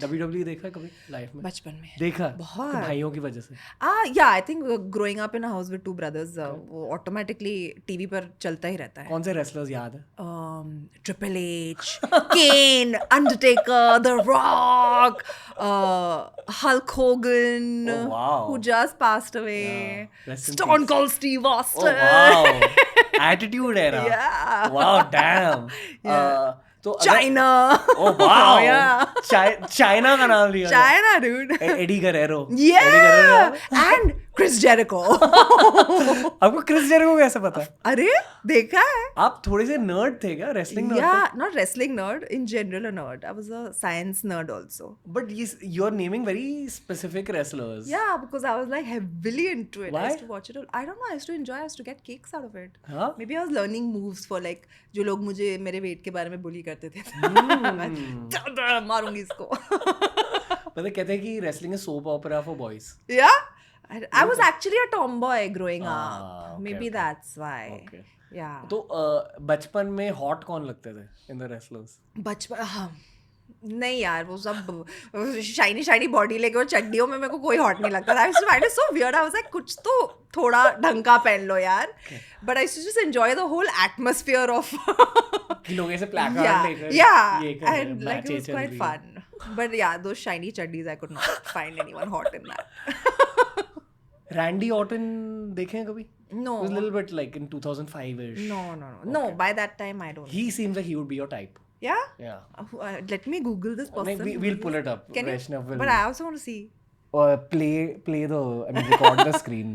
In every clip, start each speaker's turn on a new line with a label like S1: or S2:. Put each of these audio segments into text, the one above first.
S1: WWE देखा है कभी लाइफ में?
S2: बचपन में
S1: देखा
S2: बहुत।
S1: कि भाइयों की वजह से?
S2: या I think growing up in a house with 2 brothers, वो ऑटोमेटिकली टीवी पर चलता ही रहता है.
S1: कौन से रेसलर्स याद है?
S2: Triple H, Kane, Undertaker, The Rock, Hulk Hogan,
S1: Oh, wow.
S2: who just passed away,
S1: Yeah, rest in
S2: Stone
S1: peace.
S2: Cold Steve
S1: Oh
S2: Austin.
S1: wow, Attitude Era.
S2: Yeah.
S1: Wow, damn.
S2: Yeah.
S1: तो
S2: China.
S1: Oh wow.
S2: Yeah.
S1: China का नाम लिया.
S2: China, dude.
S1: Eddie Guerrero.
S2: Yeah. And Chris Jericho.
S1: आपको Chris Jericho कैसे पता है?
S2: अरे देखा है.
S1: आप थोड़े से नर्ड थे क्या? Wrestling nerd?
S2: Yeah, not wrestling nerd, in general a nerd. I was a science nerd also.
S1: But you're naming very specific wrestlers.
S2: Yeah, because I was like heavily into it.
S1: Why?
S2: I used to watch it. I don't know. I used to enjoy. I used to get kicks out of it.
S1: Huh?
S2: Maybe I was learning moves for like जो लोग मुझे मेरे wait के बारे में बुली करते थे. मैं मारूंगी इसको.
S1: मतलब कहते हैं कि wrestling is soap opera for boys.
S2: Yeah, I was actually a tomboy growing up.
S1: okay,
S2: Maybe
S1: okay.
S2: that's why.
S1: Okay.
S2: Yeah.
S1: तो बचपन में हॉट कौन लगते थे इन द रेसलर्स?
S2: बचपन नहीं यार, वो सब शाइनी शाइनी बॉडी लेके और चड्डियों में मेरे को कोई हॉट नहीं लगता था. I find it so weird. I was like कुछ तो थोड़ा ढंग का पहन लो यार. But I just enjoy the whole atmosphere of
S1: कि लोग ऐसे प्लैकार्ड लेकर
S2: yeah,
S1: ये कर
S2: and like it was quite fun. But yeah, those shiny chaddis, I could not find anyone hot in that.
S1: Randy Orton देखे हैं कभी?
S2: No.
S1: It was a little bit like in 2005ish.
S2: No, by that time I don't.
S1: He seems like he would be your type.
S2: Yeah?
S1: Yeah.
S2: Let me Google this person.
S1: We'll pull it up.
S2: Can you?
S1: Vaishnav will
S2: But I also want to see.
S1: record the screen.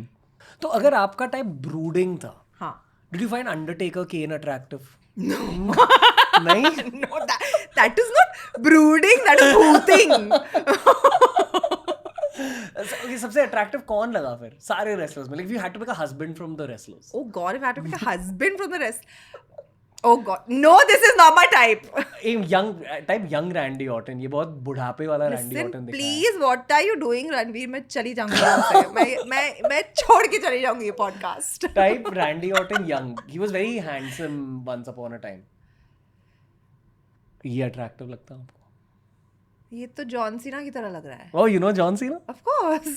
S1: तो अगर आपका type brooding था,
S2: हाँ.
S1: did you find Undertaker Kane attractive?
S2: No.
S1: नहीं?
S2: No, that is not brooding, that is booting.
S1: Okay, सबसे attractive कौन लगा फिर सारे रेसलर्स में? Like if you had to pick a husband from the wrestlers.
S2: Oh God, if I had to pick a husband from the rest. Oh God, no, this is not my type.
S1: young Randy Orton. ये बहुत बुढ़ापे वाला Randy
S2: Listen,
S1: Orton दिखा है.
S2: please, what are you doing, Ranveer? मैं चली जाऊंगी यहाँ से. मैं छोड़ के चली जाऊंगी ये podcast.
S1: Type Randy Orton young. He was very handsome once upon a time. ये अट्रैक्टिव लगता है आपको?
S2: ये तो जॉन सीना की तरह लग रहा है.
S1: Oh, you know John Cena?
S2: Of course.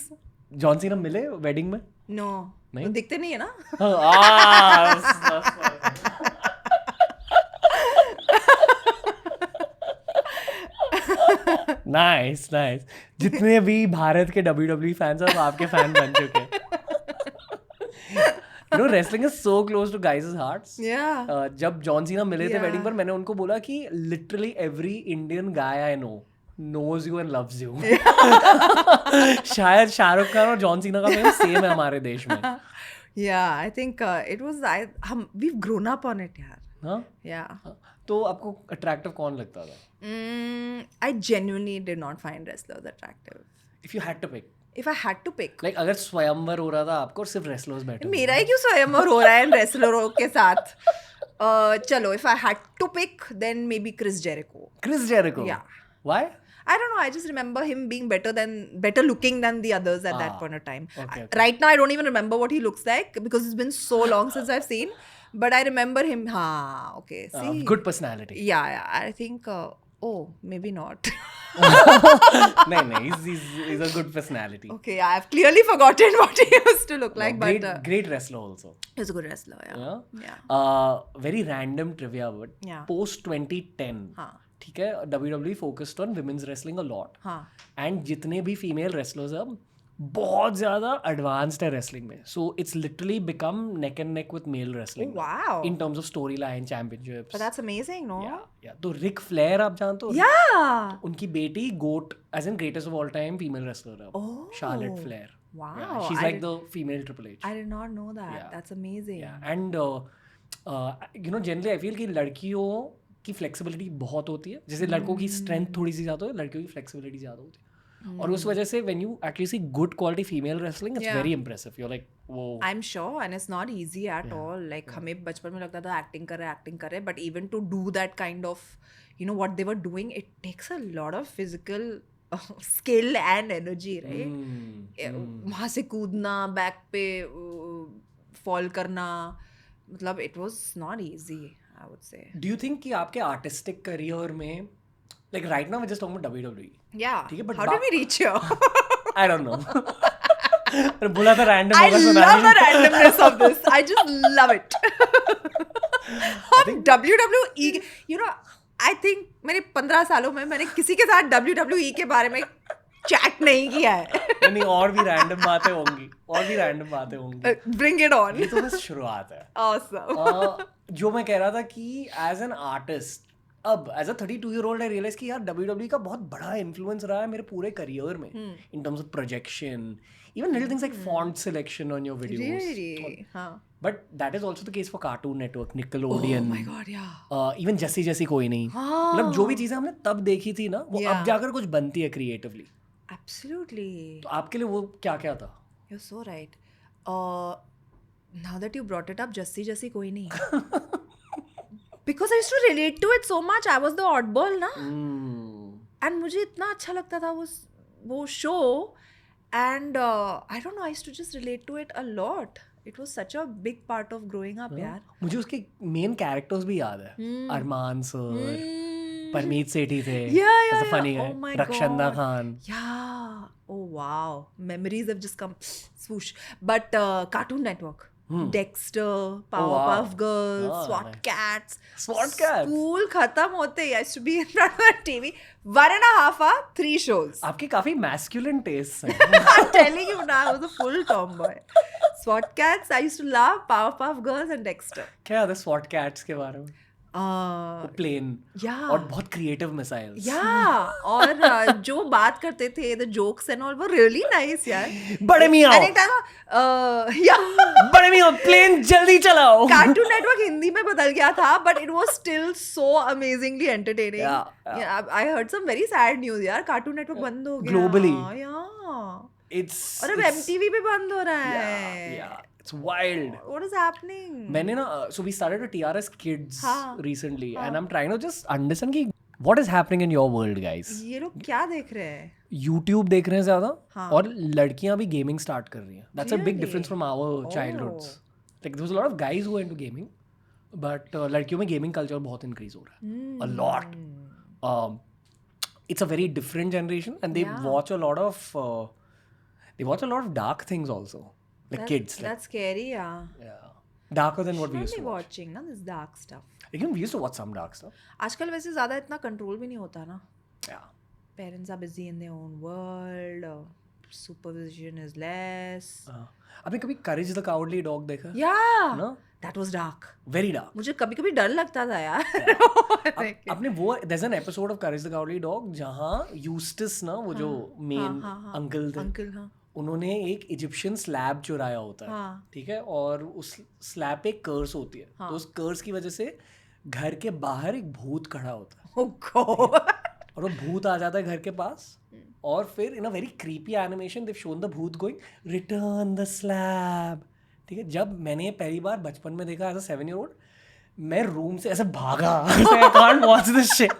S1: John Cena मिले वेडिंग में?
S2: No.
S1: नहीं?
S2: वो दिखते नहीं है ना?
S1: Nice nice. जितने भी भारत के WWE फैंस हैं वो आपके फैन बन चुके हैं. You know, wrestling is so close to guys' hearts.
S2: Yeah.
S1: जब जॉन सीना मिले थे
S2: Yeah.
S1: वेडिंग पर, मैंने उनको बोला कि literally every Indian guy I know knows you and loves you. शायद शाहरुख खान और जॉन सीना का फेम सेम है हमारे देश में.
S2: Yeah, I think it was. We've grown up on it, यार.
S1: हाँ?
S2: Yeah.
S1: तो आपको अट्रैक्टिव कौन लगता था?
S2: I genuinely did not find wrestlers attractive.
S1: If you had to pick.
S2: If I had to pick.
S1: Like अगर स्वयंवर हो रहा था आपको और सिर्फ रेसलर्स बैठे
S2: मेरा ही क्यों स्वयंवर हो रहा है रेसलरों के साथ? चलो, if I had to pick, then maybe Chris Jericho.
S1: Chris Jericho?
S2: Yeah.
S1: Why?
S2: I don't know. I just remember him being better looking than the others at that point of time.
S1: Okay.
S2: Right now, I don't even remember what he looks like because it's been so long since I've seen. But I remember him. Okay. See.
S1: Good personality.
S2: Yeah. I think. Maybe not.
S1: नहीं, he's a good personality.
S2: Okay. Yeah, I've clearly forgotten what he used to look like.
S1: Great wrestler also.
S2: He's a good wrestler. Yeah.
S1: Very random trivia, but
S2: Yeah.
S1: post 2010. ठीक है, WWE focused on women's wrestling a lot. And जितने भी female wrestlers हैं बहुत ज़्यादा advanced है wrestling में. So it's literally become neck and neck with male wrestling.
S2: Oh, wow.
S1: In terms of storyline, championships.
S2: But that's amazing, no?
S1: Yeah. तो Ric Flair आप जानते हो?
S2: Yeah.
S1: उनकी बेटी GOAT, as in greatest of all time female wrestler है.
S2: Oh.
S1: Charlotte Flair.
S2: Wow.
S1: Yeah, she's like the female Triple H.
S2: I did not know that.
S1: Yeah.
S2: That's amazing.
S1: Yeah. And generally I feel कि लड़कियों की flexibility बहुत होती है. जैसे लड़कों की स्ट्रेंथ थोड़ी सी ज़्यादा होती है, लड़कियों की फ्लेक्सिबिलिटी ज़्यादा होती है. और उस वजह से when you actually see good quality female wrestling, it's very impressive. You're like, whoa.
S2: I'm sure, and it's not easy at all. Like हमें बचपन में लगता था एक्टिंग करे, but even to do that kind of, what they were doing, it takes a lot of physical skill and energy, right? वहाँ से कूदना, back पे फॉल करना, मतलब it was not easy, I would say.
S1: Do you think कि आपके artistic career में Like right now we're just talking about WWE.
S2: Yeah.
S1: ठीक है, but
S2: How did we reach here?
S1: I don't know. अरे बोला था random
S2: I
S1: होगा
S2: love
S1: सुनाने।
S2: the randomness of this. I just love it. हम WWE, you know, I think मैंने 15 सालों में मैंने किसी के साथ WWE के बारे में चैट नहीं किया है.
S1: नहीं और भी random बातें होंगी, और भी random बातें होंगी.
S2: Bring it on.
S1: ये तो बस शुरुआत है.
S2: Awesome.
S1: जो मैं कह रहा था कि एज एन आर्टिस्ट अब as a 32-year-old I realise कि यार WWE का बहुत बड़ा इन्फ्लुएंस रहा है मेरे पूरे करियर में in terms of projection even little things like font selection on your videos
S2: Really? हाँ.
S1: But that is also the case for cartoon network Nickelodeon
S2: Oh my god, yeah.
S1: Even जैसी जैसी कोई नहीं
S2: हाँ.
S1: मतलब जो भी चीजें हमने तब देखी थी ना वो अब
S2: Yeah.
S1: जाकर कुछ बनती है क्रिएटिवली.
S2: Absolutely.
S1: तो आपके लिए वो क्या क्या था?
S2: You're so right. Now that you brought it up, Jassi Jassi koi nahi. Because I used to relate to it so much. I was the oddball ना. And मुझे इतना अच्छा लगता था वो show. And I don't know, I used to just relate to it a lot. It was such a big part of growing up, यार.
S1: मुझे उसके मेन कैरेक्टर्स भी याद है. अरमान सर, परमीत सेठी थे.
S2: Yeah.
S1: फनी
S2: Oh
S1: है.
S2: my
S1: Rakshanda
S2: God.
S1: Khan.
S2: Yeah. Oh wow. Memories have just come swoosh. But Cartoon Network. Dexter, Powerpuff
S1: wow.
S2: Girls,
S1: Oh,
S2: SWAT
S1: nice.
S2: Cats.
S1: SWAT Cats.
S2: School खत्म होते ही I used to be in front of the TV. 1.5 hour, 3 shows.
S1: आपके काफी masculine test हैं.
S2: I'm telling you now, I was a full tomboy. SWAT Cats, I used to love Powerpuff Girls and Dexter.
S1: क्या याद है SWAT cats के बारे में? Plain
S2: Yeah.
S1: और बहुत क्रिएटिव मिसाइल्स.
S2: Yeah. और जो बात करते थे, the jokes and all were really nice, यार.
S1: बड़े मियाँ.
S2: And एक time, yeah.
S1: बड़े मियाँ प्लेन जल्दी चलाओ.
S2: Cartoon Network हिंदी में बदल गया था, but it was still so amazingly entertaining.
S1: Yeah.
S2: I heard some very sad news, यार. Cartoon Network बंद हो गया.
S1: Globally.
S2: Yeah.
S1: It's
S2: और अब MTV पे बंद हो रहा है.
S1: yeah. It's wild.
S2: What is happening?
S1: मैंने ना so we started a TRS Kids
S2: हाँ.
S1: recently and I'm trying to just understand कि what is happening in your world guys.
S2: ये लोग क्या देख रहे हैं?
S1: YouTube देख रहे हैं ज़्यादा
S2: हाँ.
S1: और लड़कियां भी गेमिंग स्टार्ट कर रही हैं. That's a big
S2: Really?
S1: difference from our childhoods. Like there was a lot of guys who were into gaming, but लड़कियों में गेमिंग कल्चर बहुत increase हो रहा है. A lot. It's a very different generation and they watch a lot of dark things also. Like kids. Like,
S2: That's scary, yeah.
S1: yeah. Darker than what we
S2: Should
S1: used
S2: be
S1: to watch.
S2: watching ना this dark stuff.
S1: Again, we used to watch some dark stuff.
S2: आजकल वैसे ज़्यादा इतना control भी नहीं होता ना.
S1: Yeah.
S2: Parents are busy in their own world. Supervision is less.
S1: आपने कभी Courage the Cowardly Dog देखा?
S2: Yeah.
S1: No?
S2: That was dark.
S1: Very dark.
S2: मुझे कभी-कभी डर लगता था यार.
S1: आपने वो there's an episode of Courage the Cowardly Dog जहाँ Eustace ना वो जो main uncle थे.
S2: अंकल हाँ.
S1: उन्होंने एक इजिप्शियन स्लैब चुराया होता है.
S2: हाँ.
S1: ठीक है और उस स्लैब पे एक कर्स होती है. तो उस कर्स की वजह से घर के बाहर एक भूत खड़ा होता है.
S2: Oh God.
S1: और वो भूत आ जाता है घर के पास और फिर in a very creepy animation they shown the bhoot going return the slab. ठीक है जब मैंने पहली बार बचपन में देखा एज अ 7-year-old मैं रूम से ऐसे भागा. I can't watch this shit.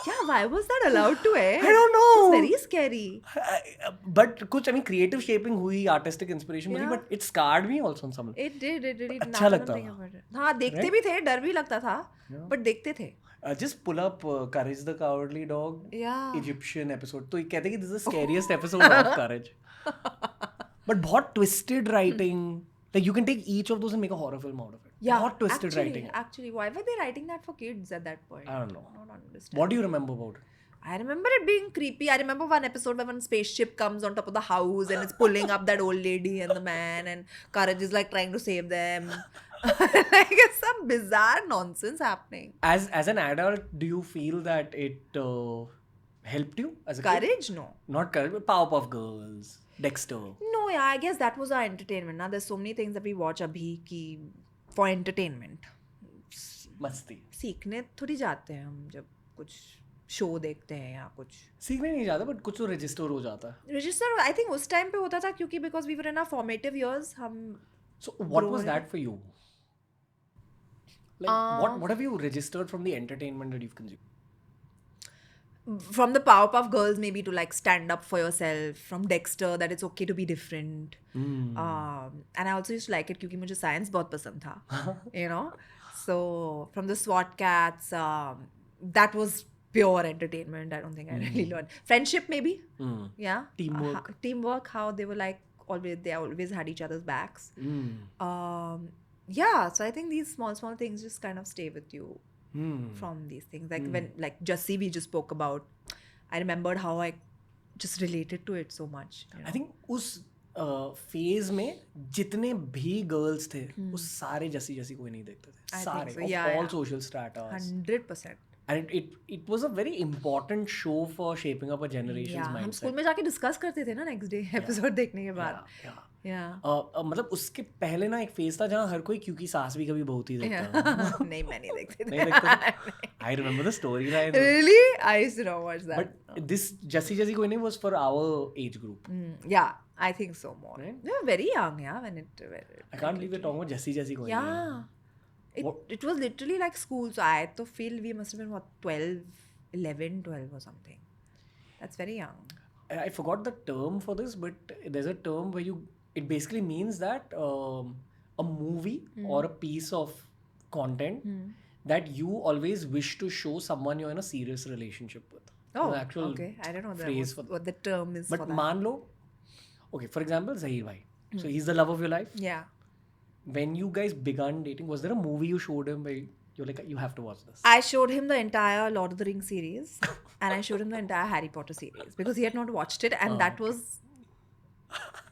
S2: Yeah, why was that allowed to air?
S1: I don't know.
S2: It's very scary.
S1: But कुछ I mean creative shaping हुई artistic inspiration मिली but it scarred me also on some.
S2: It did.
S1: अच्छा लगता था.
S2: हाँ देखते भी थे, डर भी लगता था, but देखते थे.
S1: Just pull up Courage the Cowardly Dog
S2: Yeah.
S1: Egyptian episode. तो ये कहते हैं कि this is the scariest episode of Courage. But बहुत twisted writing. Like you can take each of those and make a horror film out of it.
S2: Yeah,
S1: बहुत twisted writing.
S2: Actually, why were they writing that for kids at that point?
S1: I don't know.
S2: I don't understand.
S1: What do you remember about it?
S2: I remember it being creepy. I remember one episode where one spaceship comes on top of the house and it's pulling up that old lady and the man, and Courage is like trying to save them. Like it's some bizarre nonsense happening.
S1: As an adult, do you feel that it helped you as a kid?
S2: Courage? No.
S1: Not Courage, but Powerpuff Girls, Dexter.
S2: No, yeah, I guess that was our entertainment. Now there's so many things that we watch abhi ki for entertainment.
S1: मस्ती.
S2: सीखने थोड़ी जाते हैं हम जब कुछ show देखते हैं या कुछ.
S1: सीखने नहीं जाता बट कुछ तो रजिस्टर हो जाता है.
S2: रजिस्टर आई थिंक उस टाइम पे होता था क्योंकि because we were in our formative years हम.
S1: So what was that for you? Like what have you registered from the entertainment that you've consumed?
S2: From the Powerpuff Girls, maybe to like stand up for yourself. From Dexter, that it's okay to be different. And I also used to like it क्योंकि मुझे science बहुत पसंद था. You know, so from the SWAT Cats, that was pure entertainment. I don't think I really learned. Friendship maybe. Yeah.
S1: Teamwork.
S2: Teamwork, how they were like they always had each other's backs.
S1: Mm.
S2: Yeah, so I think these small things just kind of stay with you
S1: Mm.
S2: from these things. Like when like Jussie we just spoke about, I remembered how I just related to it so much. You know?
S1: I think उस phase में जितने भी girls थे वो सारे जैसी जैसी कोई नहीं देखते थे
S2: I think
S1: सारे
S2: so, yeah,
S1: all
S2: yeah.
S1: Social stratas
S2: 100%.
S1: And it was a very important show for shaping up a generations
S2: Yeah, हम
S1: माइंडसेट
S2: स्कूल में जाके डिस्कस करते थे ना नेक्स्ट डे एपिसोड देखने के बाद. Yeah.
S1: मतलब उसके पहले ना एक फेज था जहाँ हर कोई क्योंकि सास भी कभी बहुत ही देखता था
S2: नहीं, मैं नहीं देखती
S1: नहीं देखते I remember the storyline
S2: Really? I used to not watch that.
S1: But this जैसी जैसी कोई नहीं was for our age group
S2: Yeah, I think so more.
S1: Right?
S2: They were very young, yeah, when it.
S1: I can't believe we talking about जैसी जैसी कोई नहीं
S2: Yeah. It was literally like school. So I to feel we must have been what 11, 12 or something. That's very young.
S1: I forgot the term for this, but there's a term where it basically means that a movie or a piece of content that you always wish to show someone you're in a serious relationship with.
S2: Oh,
S1: The actual
S2: okay. I don't know
S1: phrase
S2: what the term is
S1: but
S2: for that.
S1: मान लो, okay, for example, Zahir bhai. So he's the love of your life.
S2: Yeah.
S1: When you guys began dating, was there a movie you showed him where you're like, you have to watch this?
S2: I showed him the entire Lord of the Rings series and I showed him the entire Harry Potter series because he had not watched it and that was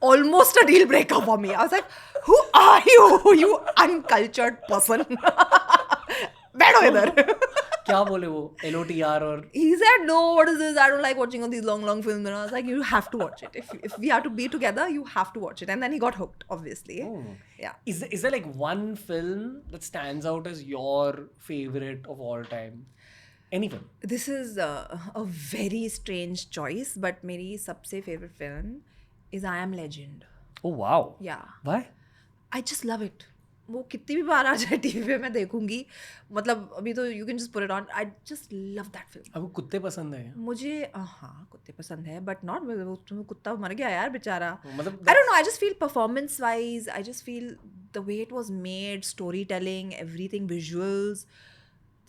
S2: almost a deal breaker for me. I was like, who are you? You uncultured person. बैठो इधर.
S1: क्या बोले वो LOTR और
S2: He said, no, what is this? I don't like watching all these long films. And I was like, you have to watch it. If we have to be together, you have to watch it. And then he got hooked, obviously.
S1: Oh.
S2: Yeah.
S1: Is there like one film that stands out as your favorite of all time? Any film?
S2: This is a very strange choice, but मेरी सबसे favorite film is I Am Legend.
S1: Oh wow.
S2: Yeah.
S1: Why?
S2: I just love it. वो कितनी भी बार आ जाए TV पे मैं देखूंगी. मतलब अभी तो you can just put it on. I just love that film.
S1: आपको कुत्ते पसंद है?
S2: मुझे हाँ कुत्ते पसंद है but not वो कुत्ता मर गया यार बेचारा.
S1: मतलब
S2: I don't know. I just feel performance wise, I just feel the way it was made, storytelling, everything, visuals.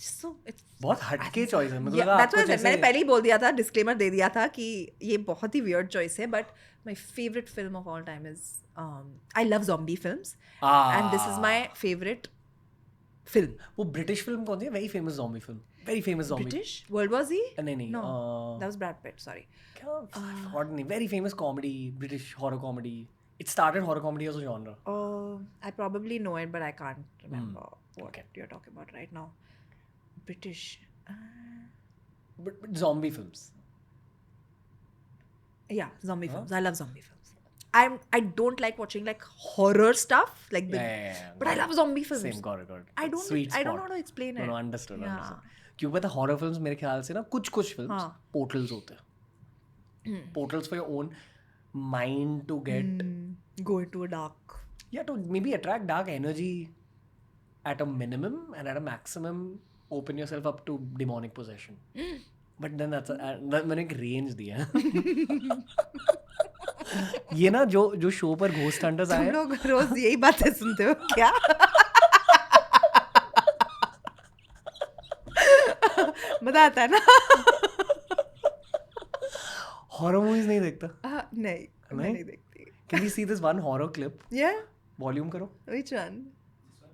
S2: So it's
S1: बहुत हटके चॉइस है. मतलब
S2: yeah, that's why I said, मैंने
S1: जैसे
S2: पहले ही बोल दिया था, डिस्क्लेमर दे दिया था कि ये बहुत ही weird choice है, but my favorite film of all time is I love zombie films and this is my favorite film.
S1: वो ब्रिटिश फिल्म कौन सी है? Very famous zombie film. Very famous zombie.
S2: British? World War Z?
S1: नहीं
S2: No, that was Brad Pitt. Sorry.
S1: क्या? Forgot नहीं. Very famous comedy, British horror comedy. It started horror comedy as a genre.
S2: I probably know it, but I can't remember what
S1: Okay.
S2: you're talking about right now. British.
S1: But zombie films.
S2: Yeah, zombie films. I love zombie films. I don't like watching like horror stuff like the,
S1: Yeah.
S2: but I love zombie films.
S1: Same, got it.
S2: I don't
S1: Sweet
S2: I don't
S1: spot.
S2: know how to explain
S1: No,
S2: it.
S1: no, understood.
S2: Yeah.
S1: क्योंकि पता horror films मेरे ख्याल से ना कुछ films
S2: हाँ.
S1: Portals होते हैं. Portals for your own mind to get
S2: Go into a dark.
S1: yeah, to maybe attract dark energy at a minimum and at a maximum open yourself up to demonic possession. But then मैंने एक range दिया है. ये ना जो show पर ghost hunters आए
S2: तुम लोग रोज यही बातें सुनते हो क्या? मजा आता है ना?
S1: हॉरर मूवीज नहीं देखता.
S2: नहीं मैं नहीं देखती.
S1: Can we see this one horror clip?
S2: Yeah,
S1: Volume करो.
S2: which one?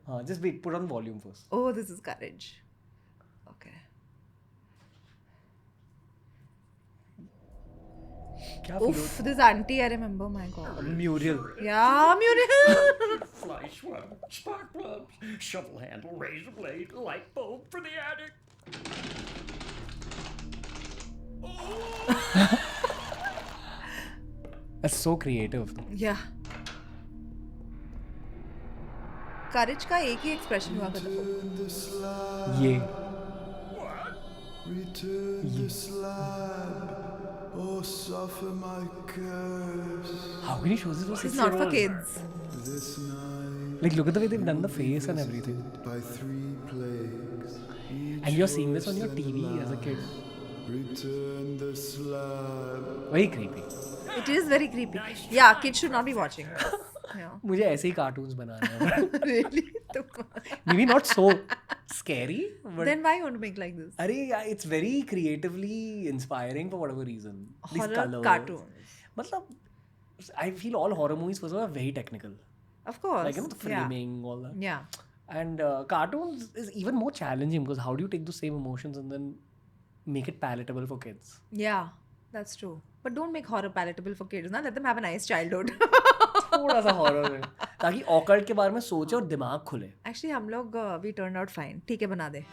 S1: हाँ, just wait, put on volume first.
S2: Oh, this is Courage. Okay.
S1: क्या feel
S2: Oof, this auntie I remember, my god.
S1: होता? Muriel.
S2: Yeah, Muriel.
S3: Fly swab, spark plugs, shovel handle, razor blade, light bulb for the attic.
S1: That's so creative.
S2: Yeah. Courage का एक ही expression हुआ करता.
S1: ये
S4: Return the slab, or suffer my curse.
S1: how can you show this to
S2: It's not for
S1: 6-year-olds?
S2: kids.
S4: This night,
S1: Like look at the way they've done the face and everything.
S4: by 3 plagues,
S1: And you're seeing this on your TV as a kid.
S4: return the slab.
S1: Very creepy.
S2: It is very creepy. Yeah, kids should not be watching. Yeah.
S1: मुझे ऐसे ही cartoons बनाने हैं.
S2: Really?
S1: maybe not so scary, but
S2: Then why you want to make like this?
S1: it's very creatively inspiring for whatever reason. These
S2: Horror
S1: colors.
S2: cartoons.
S1: Matlab, I feel all horror movies first of all are very technical.
S2: Of course.
S1: Like, the framing, all that.
S2: Yeah.
S1: And cartoons is even more challenging because how do you take those same emotions and then make it palatable for kids?
S2: Yeah, that's true. But don't make horror palatable for kids. ना let them have a nice childhood.
S1: थोड़ा सा horror है ताकि occult के बारे में सोचे और दिमाग खुले.
S2: Actually हम लोग we turned out fine. ठीक है बना दे.